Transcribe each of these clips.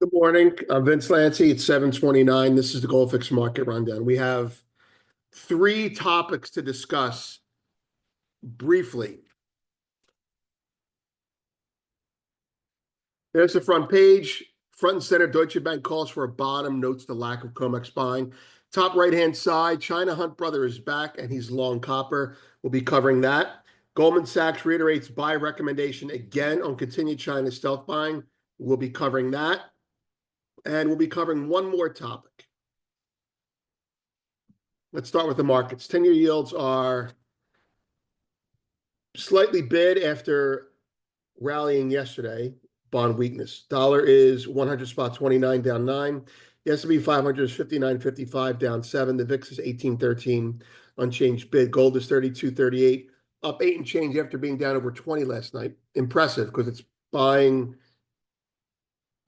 Good morning. I'm Vince Lancy. It's 7:29. This is the Gold Fix Market Rundown. We have three topics to discuss briefly. There's the front page. Front and center, Deutsche Bank calls for a bottom, notes the lack of COMEX buying. Top right-hand side, China HuntBrother is back, and he's long copper. We'll be covering that. Goldman Sachs reiterates buy recommendation again on continued China stealth buying. We'll be covering that. And we'll be covering one more topic. Let's start with the markets. 10-year yields are slightly bid after rallying yesterday. Bond weakness. Dollar is 100.29, down 9. The S&P 500 is 59.55, down 7. The VIX is 18.13, unchanged bid. Gold is 32.38, up 8 and change after being down over 20 last night. Impressive because it's buying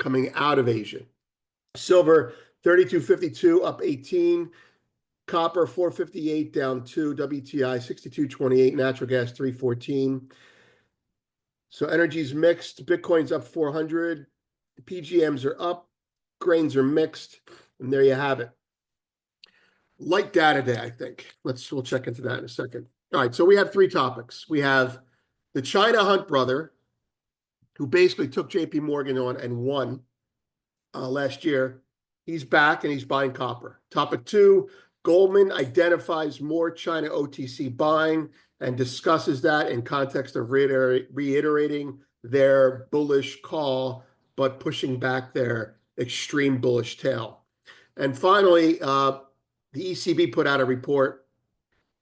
coming out of Asia. Silver 32.52, up 18. Copper 4.58, down 2. WTI 62.28. Natural gas 3.14. So energy's mixed. Bitcoin's up 400. PGMs are up. Grains are mixed. And there you have it. Light data day, I think. We'll check into that in a second. All right, so we have three topics. We have the China HuntBrother, who basically took JP Morgan on and won last year. He's back and he's buying copper. Topic 2, Goldman identifies more China OTC buying and discusses that in context of reiterating their bullish call, but pushing back their extreme bullish tail. And finally, the ECB put out a report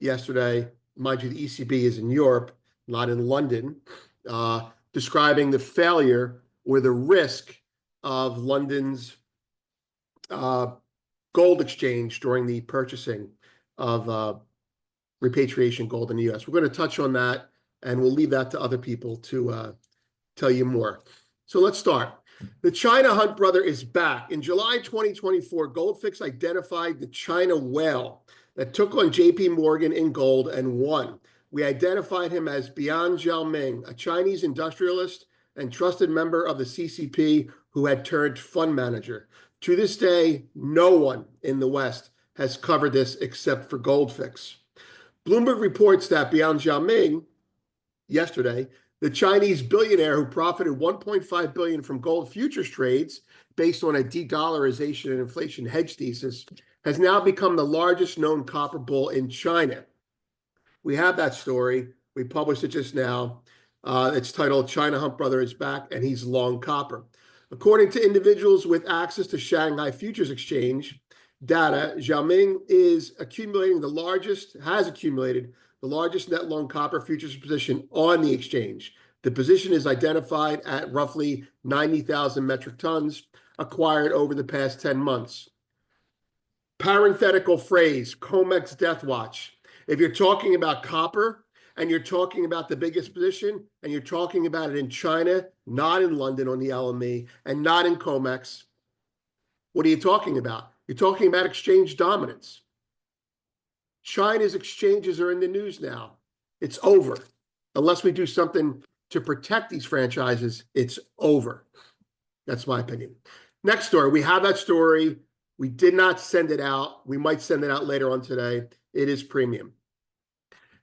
yesterday. Mind you, the ECB is in Europe, not in London, describing the failure or the risk of London's gold exchange during the purchasing of repatriation gold in the U.S. We're going to touch on that, and we'll leave that to other people to tell you more. So let's start. The China HuntBrother is back. In July 2024, GoldFix identified the China whale that took on JP Morgan in gold and won. We identified him as Bian Zhaoming, a Chinese industrialist and trusted member of the CCP who had turned fund manager. To this day, no one in the West has covered this except for GoldFix. Bloomberg reports that Bian Zhaoming, yesterday, the Chinese billionaire who profited $1.5 billion from gold futures trades based on a de-dollarization and inflation hedge thesis, has now become the largest known copper bull in China. We have that story. We published it just now. It's titled China HuntBrother is back and he's long copper. According to individuals with access to Shanghai Futures Exchange data, Zhaoming has accumulated the largest net long copper futures position on the exchange. The position is identified at roughly 90,000 metric tons, acquired over the past 10 months. Parenthetical phrase, COMEX Death Watch. If you're talking about copper and you're talking about the biggest position and you're talking about it in China, not in London on the LME, and not in COMEX, what are you talking about? You're talking about exchange dominance. China's exchanges are in the news now. It's over. Unless we do something to protect these franchises, it's over. That's my opinion. Next story. We have that story. We did not send it out. We might send it out later on today. It is premium.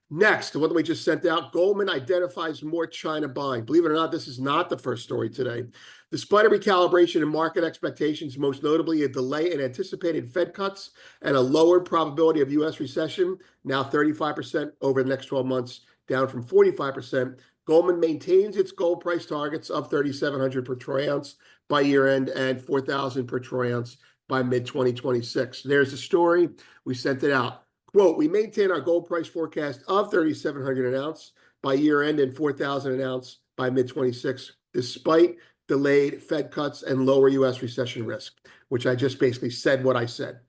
Next, the one that we just sent out, Goldman identifies more China buying. Believe it or not, this is not the first story today. Despite a recalibration in market expectations, most notably a delay in anticipated Fed cuts and a lowered probability of U.S. recession, now 35% over the next 12 months, down from 45%, Goldman maintains its gold price targets of $3,700 per troy ounce by year end and $4,000 per troy ounce by mid-2026. There's the story. We sent it out. Quote, we maintain our gold price forecast of $3,700 an ounce by year end and $4,000 an ounce by mid-26, despite delayed Fed cuts and lower U.S. recession risk, which I just basically said what I said.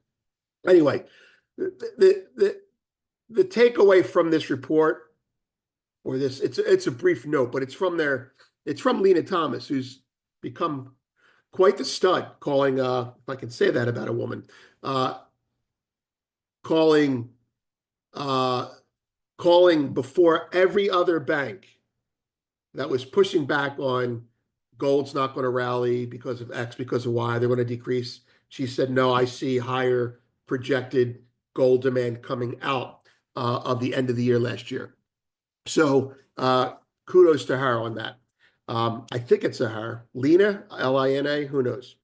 Anyway, the takeaway from this report, or this, it's a brief note, but it's from Lena Thomas, who's become quite the stud, calling, if I can say that about a woman, calling before every other bank that was pushing back on gold's not going to rally because of X, because of Y, they're going to decrease. She said, no, I see higher projected gold demand coming out of the end of the year last year. So kudos to her on that. I think it's a her. Lina, Lina, who knows?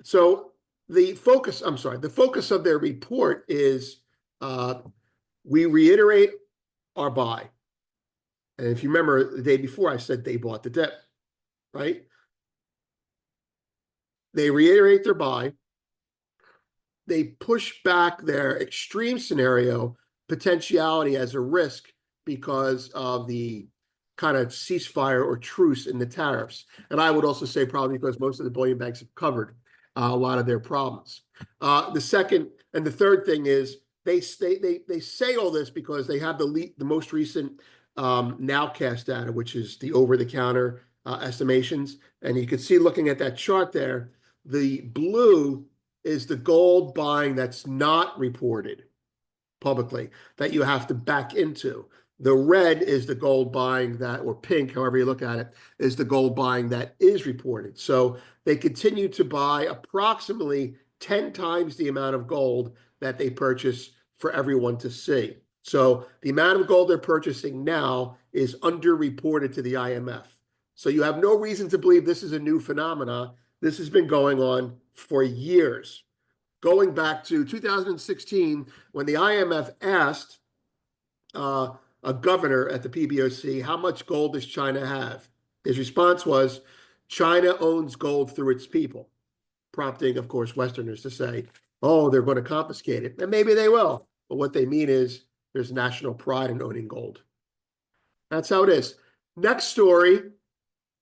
So the focus of their report is we reiterate our buy. And if you remember the day before, I said they bought the dip, right? They reiterate their buy. They push back their extreme scenario potentiality as a risk because of the kind of ceasefire or truce in the tariffs. And I would also say probably because most of the bullion banks have covered a lot of their problems. The second and the third thing is they say all this because they have the most recent nowcast data, which is the over-the-counter estimations. And you can see looking at that chart there, the blue is the gold buying that's not reported publicly, that you have to back into. The red is the gold buying that, or pink, however you look at it, is the gold buying that is reported. So they continue to buy approximately 10 times the amount of gold that they purchase for everyone to see. So the amount of gold they're purchasing now is underreported to the IMF. So you have no reason to believe this is a new phenomena. This has been going on for years, going back to 2016 when the IMF asked a governor at the PBOC, how much gold does China have? His response was, China owns gold through its people, prompting, of course, Westerners to say, oh, they're going to confiscate it. And maybe they will. But what they mean is there's national pride in owning gold. That's how it is. Next story.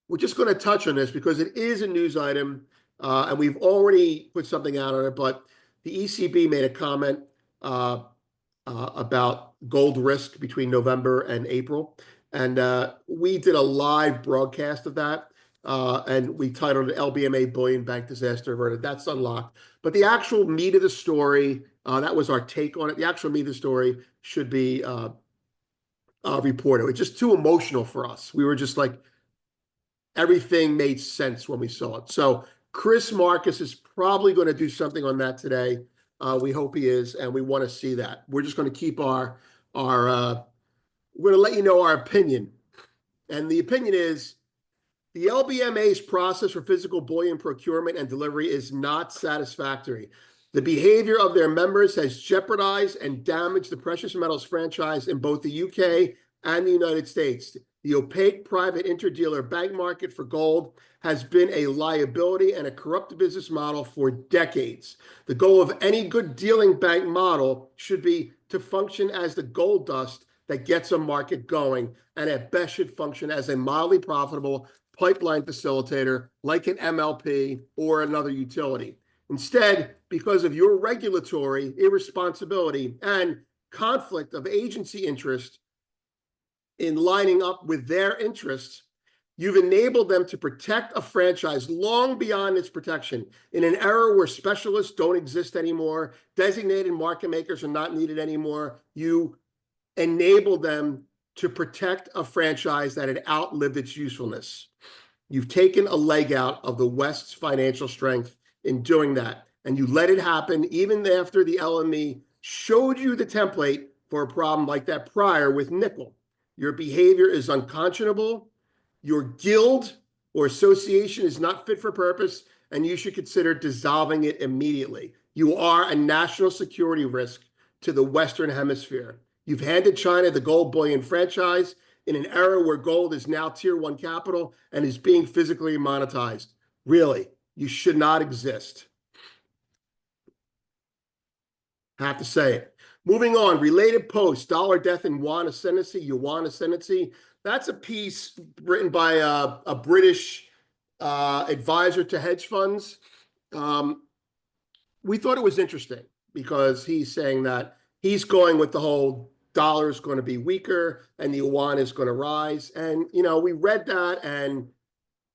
We're just going to touch on this because it is a news item, and we've already put something out on it, but the ECB made a comment about gold risk between November and April, and we did a live broadcast of that, and we titled it LBMA Bullion Bank Disaster Averted. That's unlocked. But the actual meat of the story, that was our take on it. The actual meat of the story should be reported. It's just too emotional for us. We were just like, everything made sense when we saw it. So Chris Marcus is probably going to do something on that today. We hope he is, and we want to see that. We're just going to keep we're going to let you know our opinion. And the opinion is the LBMA's process for physical bullion procurement and delivery is not satisfactory. The behavior of their members has jeopardized and damaged the precious metals franchise in both the UK and the United States. The opaque private interdealer bank market for gold has been a liability and a corrupt business model for decades. The goal of any good dealing bank model should be to function as the gold dust that gets a market going, and at best should function as a mildly profitable pipeline facilitator like an MLP or another utility. Instead, because of your regulatory irresponsibility and conflict of agency interest in lining up with their interests, you've enabled them to protect a franchise long beyond its protection. In an era where specialists don't exist anymore, designated market makers are not needed anymore, you enable them to protect a franchise that had outlived its usefulness. You've taken a leg out of the West's financial strength in doing that, and you let it happen even after the LME showed you the template for a problem like that prior with nickel. Your behavior is unconscionable. Your guild or association is not fit for purpose, and you should consider dissolving it immediately. You are a national security risk to the Western Hemisphere. You've handed China the gold bullion franchise in an era where gold is now tier one capital and is being physically monetized. Really, you should not exist. Have to say it. Moving on, related posts, dollar death in yuan ascendancy. That's a piece written by a British advisor to hedge funds. We thought it was interesting because he's saying that he's going with the whole dollar is going to be weaker and the yuan is going to rise. And, you know, we read that and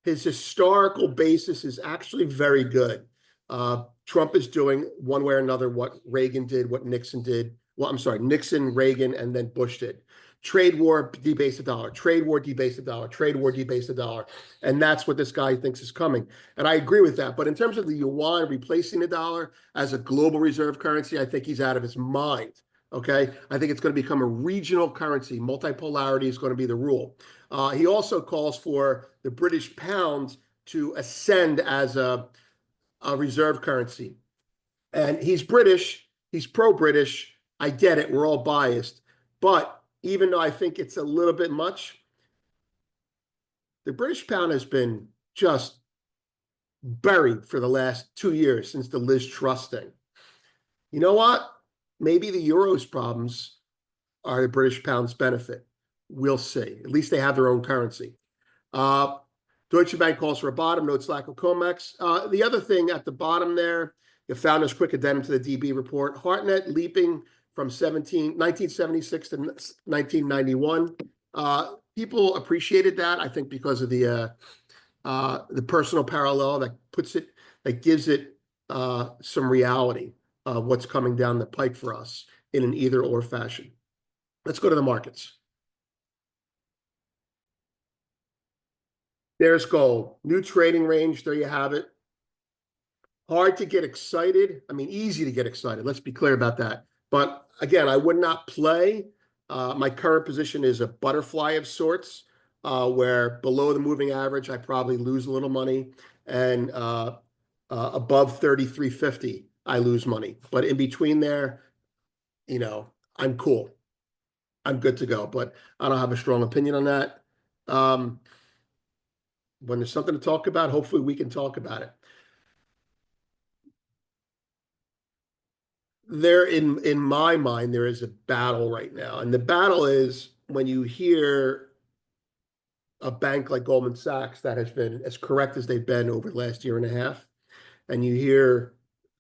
his historical basis is actually very good. Trump is doing one way or another what Reagan did, what Nixon did. Well, I'm sorry, Nixon, Reagan, and then Bush did. trade war, debase the dollar, trade war, debase the dollar, trade war, debase the dollar. And that's what this guy thinks is coming. And I agree with that. But in terms of the yuan replacing the dollar as a global reserve currency, I think he's out of his mind. Okay. I think it's going to become a regional currency. Multipolarity is going to be the rule. He also calls for the British pound to ascend as a reserve currency. And he's British. He's pro-British. I get it. We're all biased. But even though I think it's a little bit much, the British pound has been just buried for the last 2 years since the Liz Truss thing. You know what? Maybe the euro's problems are the British pound's benefit. We'll see. At least they have their own currency. Deutsche Bank calls for a bottom, notes lack of COMEX. The other thing at the bottom there, the founder's quick addendum to the DB report, HeartNet leaping from 1976 to 1991. People appreciated that, I think, because of the personal parallel that gives it some reality of what's coming down the pike for us in an either or fashion. Let's go to the markets. There's gold, new trading range. There you have it. Hard to get excited. I mean, easy to get excited. Let's be clear about that. But again, I would not play. My current position is a butterfly of sorts, where below the moving average, I probably lose a little money, and above 33.50, I lose money. But in between there, I'm cool. I'm good to go. But I don't have a strong opinion on that. When there's something to talk about, hopefully we can talk about it. There, in my mind, there is a battle right now. And the battle is when you hear a bank like Goldman Sachs that has been as correct as they've been over the last year and a half, and you hear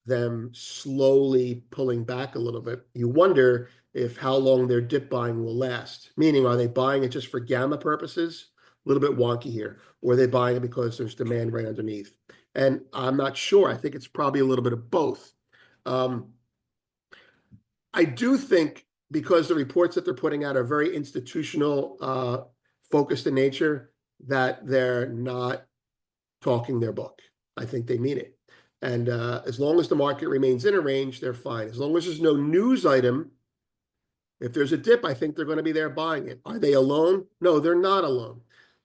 them slowly pulling back a little bit, you wonder if how long their dip buying will last. Meaning, are they buying it just for gamma purposes? A little bit wonky here. Or are they buying it because there's demand right underneath? And I'm not sure. I think it's probably a little bit of both. I do think because the reports that they're putting out are very institutional focused in nature, that they're not talking their book. I think they mean it. And as long as the market remains in a range, they're fine. As long as there's no news item, if there's a dip, I think they're going to be there buying it. Are they alone? No, they're not alone.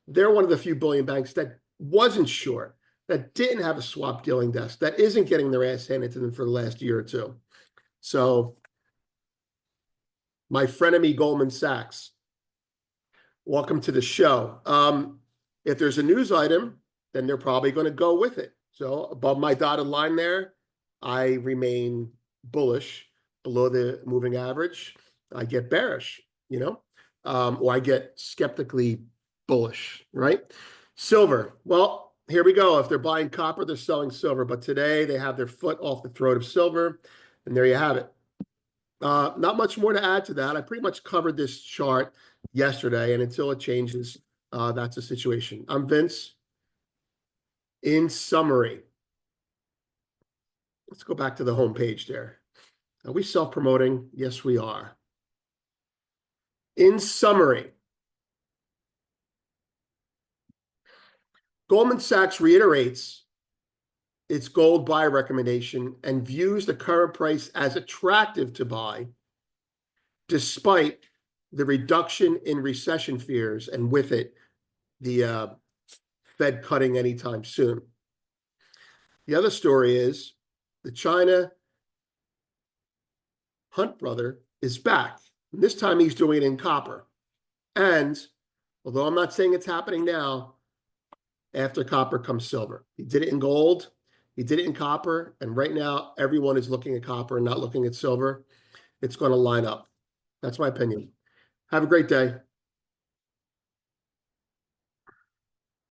They're one of the few bullion banks that wasn't short, that didn't have a swap dealing desk, that isn't getting their ass handed to them for the last year or two. So my frenemy Goldman Sachs, welcome to the show. If there's a news item, then they're probably going to go with it. So above my dotted line there, I remain bullish. Below the moving average, I get bearish, or I get skeptically bullish, right? Silver. Well, here we go. If they're buying copper, they're selling silver. But today they have their foot off the throat of silver. And there you have it. Not much more to add to that. I pretty much covered this chart yesterday. And until it changes, that's the situation. I'm Vince. In summary, let's go back to the home page there. Are we self-promoting? Yes, we are. In summary, Goldman Sachs reiterates its gold buy recommendation and views the current price as attractive to buy, despite the reduction in recession fears, and with it, the Fed cutting anytime soon. The other story is the China HuntBrother is back. And this time he's doing it in copper. And although I'm not saying it's happening now, after copper comes silver. He did it in gold. He did it in copper. And right now, everyone is looking at copper and not looking at silver. It's going to line up. That's my opinion. Have a great day.